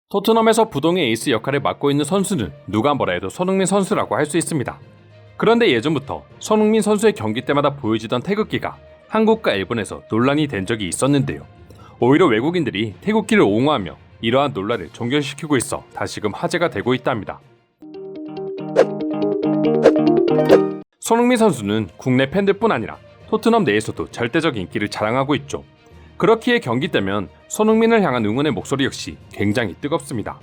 토트넘에서 부동의 에이스 역할을 맡고 있는 선수는 누가 뭐라 해도 손흥민 선수라고 할 수 있습니다. 그런데 예전부터 손흥민 선수의 경기 때마다 보여지던 태극기가 한국과 일본에서 논란이 된 적이 있었는데요. 오히려 외국인들이 태극기를 옹호하며 이러한 논란을 종결시키고 있어 다시금 화제가 되고 있답니다. 손흥민 선수는 국내 팬들뿐 아니라 토트넘 내에서도 절대적 인기를 자랑하고 있죠. 그렇기에 경기 때면 손흥민을 향한 응원의 목소리 역시 굉장히 뜨겁습니다.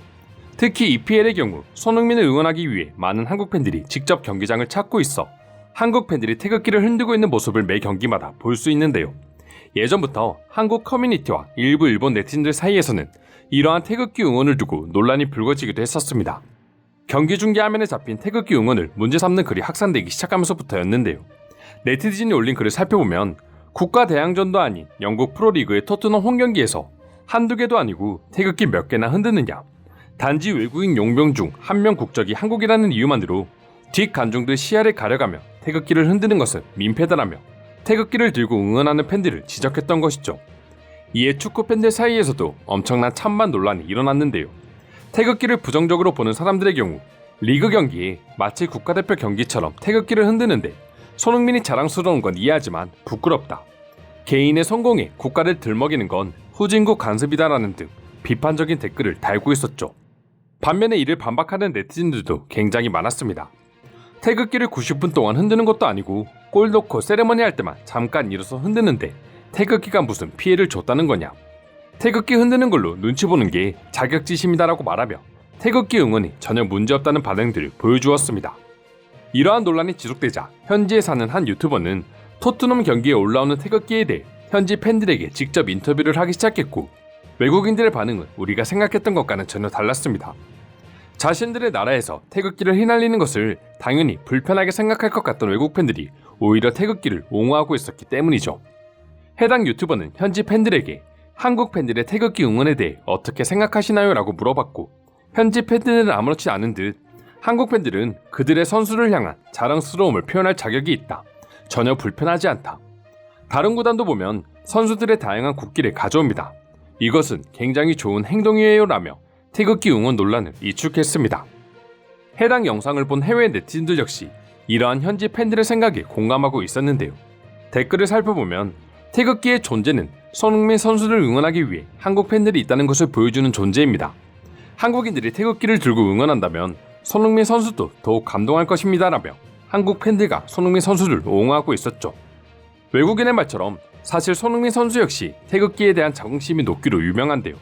특히 EPL의 경우 손흥민을 응원하기 위해 많은 한국 팬들이 직접 경기장을 찾고 있어 한국 팬들이 태극기를 흔들고 있는 모습을 매 경기마다 볼 수 있는데요. 예전부터 한국 커뮤니티와 일부 일본 네티즌들 사이에서는 이러한 태극기 응원을 두고 논란이 불거지기도 했었습니다. 경기 중계 화면에 잡힌 태극기 응원을 문제 삼는 글이 확산되기 시작하면서부터였는데요. 네티즌이 올린 글을 살펴보면 국가 대항전도 아닌 영국 프로리그의 토트넘 홈경기에서 한두 개도 아니고 태극기 몇 개나 흔드느냐, 단지 외국인 용병 중 한 명 국적이 한국이라는 이유만으로 뒷간중들 시야를 가려가며 태극기를 흔드는 것은 민폐다라며 태극기를 들고 응원하는 팬들을 지적했던 것이죠. 이에 축구 팬들 사이에서도 엄청난 찬반 논란이 일어났는데요. 태극기를 부정적으로 보는 사람들의 경우 리그 경기에 마치 국가대표 경기처럼 태극기를 흔드는데 손흥민이 자랑스러운 건 이해하지만 부끄럽다. 개인의 성공에 국가를 들먹이는 건 후진국 간섭이다라는 등 비판적인 댓글을 달고 있었죠. 반면에 이를 반박하는 네티즌들도 굉장히 많았습니다. 태극기를 90분 동안 흔드는 것도 아니고 골 넣고 세레머니 할 때만 잠깐 일어서 흔드는데 태극기가 무슨 피해를 줬다는 거냐. 태극기 흔드는 걸로 눈치 보는 게 자격지심이다라고 말하며 태극기 응원이 전혀 문제없다는 반응들을 보여주었습니다. 이러한 논란이 지속되자 현지에 사는 한 유튜버는 토트넘 경기에 올라오는 태극기에 대해 현지 팬들에게 직접 인터뷰를 하기 시작했고 외국인들의 반응은 우리가 생각했던 것과는 전혀 달랐습니다. 자신들의 나라에서 태극기를 휘날리는 것을 당연히 불편하게 생각할 것 같던 외국 팬들이 오히려 태극기를 옹호하고 있었기 때문이죠. 해당 유튜버는 현지 팬들에게 한국 팬들의 태극기 응원에 대해 어떻게 생각하시나요? 라고 물어봤고 현지 팬들은 아무렇지 않은 듯 한국 팬들은 그들의 선수를 향한 자랑스러움을 표현할 자격이 있다. 전혀 불편하지 않다. 다른 구단도 보면 선수들의 다양한 국기를 가져옵니다. 이것은 굉장히 좋은 행동이에요 라며 태극기 응원 논란을 이축했습니다. 해당 영상을 본 해외 네티즌들 역시 이러한 현지 팬들의 생각에 공감하고 있었는데요. 댓글을 살펴보면 태극기의 존재는 손흥민 선수를 응원하기 위해 한국 팬들이 있다는 것을 보여주는 존재입니다. 한국인들이 태극기를 들고 응원한다면 손흥민 선수도 더욱 감동할 것입니다라며 한국 팬들과 손흥민 선수를 옹호하고 있었죠. 외국인의 말처럼 사실 손흥민 선수 역시 태극기에 대한 자긍심이 높기로 유명한데요.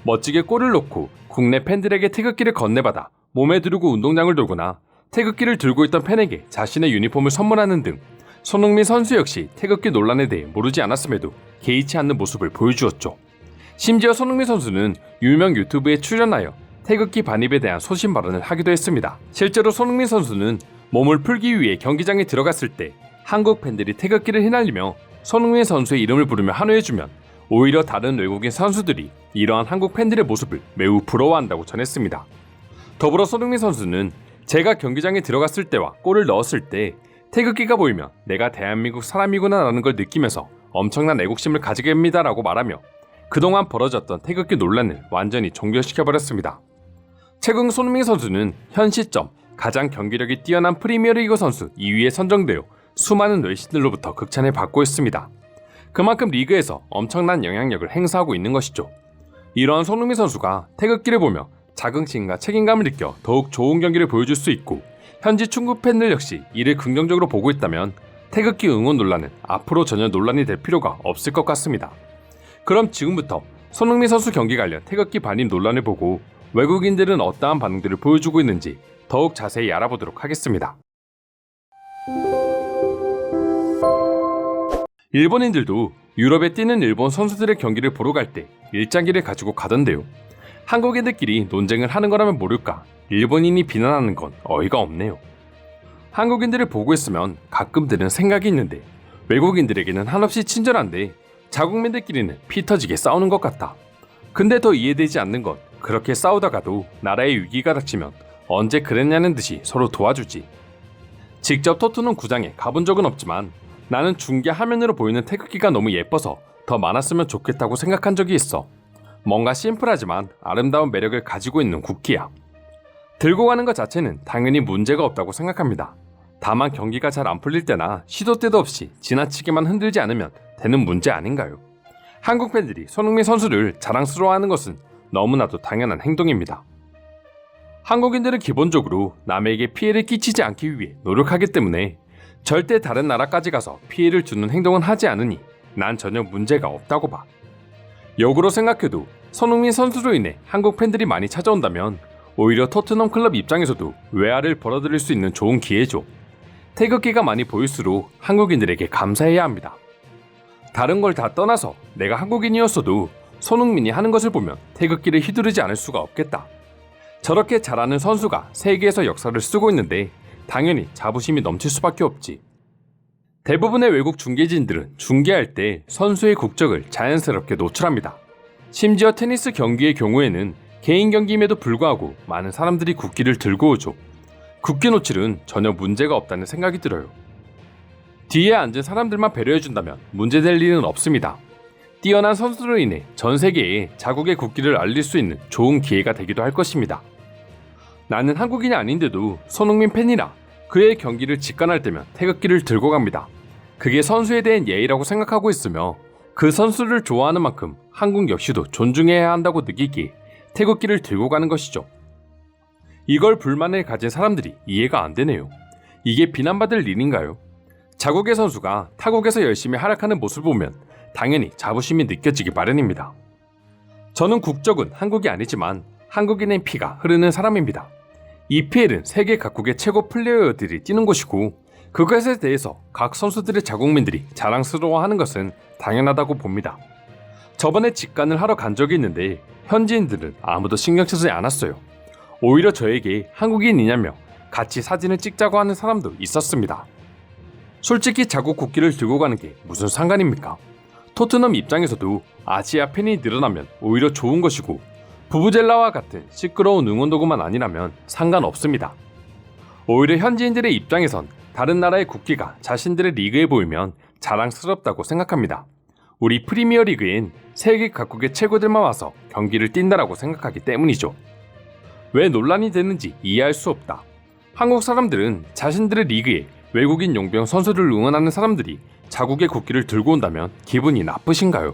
멋지게 골을 넣고 국내 팬들에게 태극기를 건네받아 몸에 두르고 운동장을 돌거나 태극기를 들고 있던 팬에게 자신의 유니폼을 선물하는 등 손흥민 선수 역시 태극기 논란에 대해 모르지 않았음에도 개의치 않는 모습을 보여주었죠. 심지어 손흥민 선수는 유명 유튜브에 출연하여 태극기 반입에 대한 소신 발언을 하기도 했습니다. 실제로 손흥민 선수는 몸을 풀기 위해 경기장에 들어갔을 때 한국 팬들이 태극기를 휘날리며 손흥민 선수의 이름을 부르며 환호해주면 오히려 다른 외국인 선수들이 이러한 한국 팬들의 모습을 매우 부러워한다고 전했습니다. 더불어 손흥민 선수는 제가 경기장에 들어갔을 때와 골을 넣었을 때 태극기가 보이면 내가 대한민국 사람이구나 라는 걸 느끼면서 엄청난 애국심을 가지게 됩니다 라고 말하며 그동안 벌어졌던 태극기 논란을 완전히 종결시켜버렸습니다. 최근 손흥민 선수는 현 시점 가장 경기력이 뛰어난 프리미어리그 선수 2위에 선정되어 수많은 외신들로부터 극찬을 받고 있습니다. 그만큼 리그에서 엄청난 영향력을 행사하고 있는 것이죠. 이러한 손흥민 선수가 태극기를 보며 자긍심과 책임감을 느껴 더욱 좋은 경기를 보여줄 수 있고 현지 축구 팬들 역시 이를 긍정적으로 보고 있다면 태극기 응원 논란은 앞으로 전혀 논란이 될 필요가 없을 것 같습니다. 그럼 지금부터 손흥민 선수 경기 관련 태극기 반입 논란을 보고 외국인들은 어떠한 반응들을 보여주고 있는지 더욱 자세히 알아보도록 하겠습니다. 일본인들도 유럽에 뛰는 일본 선수들의 경기를 보러 갈 때 일장기를 가지고 가던데요. 한국인들끼리 논쟁을 하는 거라면 모를까 일본인이 비난하는 건 어이가 없네요. 한국인들을 보고 있으면 가끔 드는 생각이 있는데 외국인들에게는 한없이 친절한데 자국민들끼리는 피 터지게 싸우는 것 같다. 근데 더 이해되지 않는 건 그렇게 싸우다가도 나라의 위기가 닥치면 언제 그랬냐는 듯이 서로 도와주지. 직접 토트넘 구장에 가본 적은 없지만 나는 중계 화면으로 보이는 태극기가 너무 예뻐서 더 많았으면 좋겠다고 생각한 적이 있어. 뭔가 심플하지만 아름다운 매력을 가지고 있는 국기야. 들고 가는 것 자체는 당연히 문제가 없다고 생각합니다. 다만 경기가 잘 안 풀릴 때나 시도 때도 없이 지나치게만 흔들지 않으면 되는 문제 아닌가요? 한국 팬들이 손흥민 선수를 자랑스러워하는 것은 너무나도 당연한 행동입니다. 한국인들은 기본적으로 남에게 피해를 끼치지 않기 위해 노력하기 때문에 절대 다른 나라까지 가서 피해를 주는 행동은 하지 않으니 난 전혀 문제가 없다고 봐. 역으로 생각해도 손흥민 선수로 인해 한국 팬들이 많이 찾아온다면 오히려 토트넘 클럽 입장에서도 외화를 벌어들일 수 있는 좋은 기회죠. 태극기가 많이 보일수록 한국인들에게 감사해야 합니다. 다른 걸 다 떠나서 내가 한국인이었어도 손흥민이 하는 것을 보면 태극기를 휘두르지 않을 수가 없겠다. 저렇게 잘하는 선수가 세계에서 역사를 쓰고 있는데 당연히 자부심이 넘칠 수밖에 없지. 대부분의 외국 중계진들은 중계할 때 선수의 국적을 자연스럽게 노출합니다. 심지어 테니스 경기의 경우에는 개인 경기임에도 불구하고 많은 사람들이 국기를 들고 오죠. 국기 노출은 전혀 문제가 없다는 생각이 들어요. 뒤에 앉은 사람들만 배려해준다면 문제될 일은 없습니다. 뛰어난 선수로 인해 전 세계에 자국의 국기를 알릴 수 있는 좋은 기회가 되기도 할 것입니다. 나는 한국인이 아닌데도 손흥민 팬이라 그의 경기를 직관할 때면 태극기를 들고 갑니다. 그게 선수에 대한 예의라고 생각하고 있으며 그 선수를 좋아하는 만큼 한국 역시도 존중해야 한다고 느끼기에 태극기를 들고 가는 것이죠. 이걸 불만을 가진 사람들이 이해가 안 되네요. 이게 비난받을 일인가요? 자국의 선수가 타국에서 열심히 활약하는 모습을 보면 당연히 자부심이 느껴지기 마련입니다. 저는 국적은 한국이 아니지만 한국인의 피가 흐르는 사람입니다. EPL은 세계 각국의 최고 플레이어들이 뛰는 곳이고 그것에 대해서 각 선수들의 자국민들이 자랑스러워하는 것은 당연하다고 봅니다. 저번에 직관을 하러 간 적이 있는데 현지인들은 아무도 신경 쓰지 않았어요. 오히려 저에게 한국인이냐며 같이 사진을 찍자고 하는 사람도 있었습니다. 솔직히 자국 국기를 들고 가는 게 무슨 상관입니까? 토트넘 입장에서도 아시아 팬이 늘어나면 오히려 좋은 것이고 부부젤라와 같은 시끄러운 응원도구만 아니라면 상관없습니다. 오히려 현지인들의 입장에선 다른 나라의 국기가 자신들의 리그에 보이면 자랑스럽다고 생각합니다. 우리 프리미어리그엔 세계 각국의 최고들만 와서 경기를 뛴다라고 생각하기 때문이죠. 왜 논란이 되는지 이해할 수 없다. 한국 사람들은 자신들의 리그에 외국인 용병 선수를 응원하는 사람들이 자국의 국기를 들고 온다면 기분이 나쁘신가요?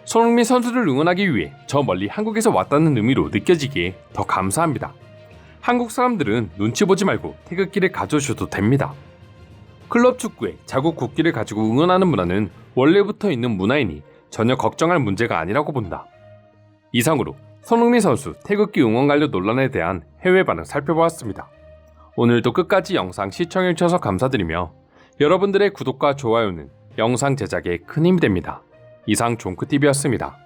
손흥민 선수를 응원하기 위해 저 멀리 한국에서 왔다는 의미로 느껴지기에 더 감사합니다. 한국 사람들은 눈치 보지 말고 태극기를 가져오셔도 됩니다. 클럽 축구에 자국 국기를 가지고 응원하는 문화는 원래부터 있는 문화이니 전혀 걱정할 문제가 아니라고 본다. 이상으로 손흥민 선수 태극기 응원 관련 논란에 대한 해외 반응 살펴보았습니다. 오늘도 끝까지 영상 시청해주셔서 감사드리며 여러분들의 구독과 좋아요는 영상 제작에 큰 힘이 됩니다. 이상 종크TV였습니다.